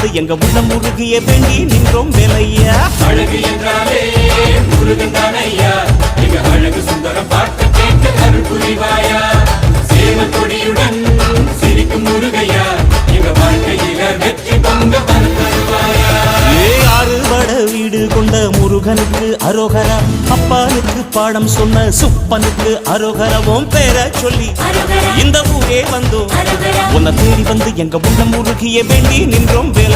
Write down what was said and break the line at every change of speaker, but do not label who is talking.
வந்து எங்க உள்ளம் முருகிய வேண்டி நின்றோம் வேலையா.
அழகு என்றாலே முருகன் தானையா, எங்க அழகு சுந்தரம் பார்க்க கேட்க அருள் புரிவாயா. சேவல் கொடியுடன் சிரிக்கும் முருகையா, எங்க வாழ்க்கையில வெற்றி பொங்க தருவாயா.
ஆறுபட வீடு கொண்ட முருகனுக்கு அரோகரா, அப்பானுக்கு பாடம் சொன்ன சுப்பனுக்கு அரோகரவும் பேர சொல்லி இந்த ஊரே வந்தோம் உன்னை தேடி வந்து எங்க உள்ளம் முருகிய வேண்டி நின்றோம் வேலை.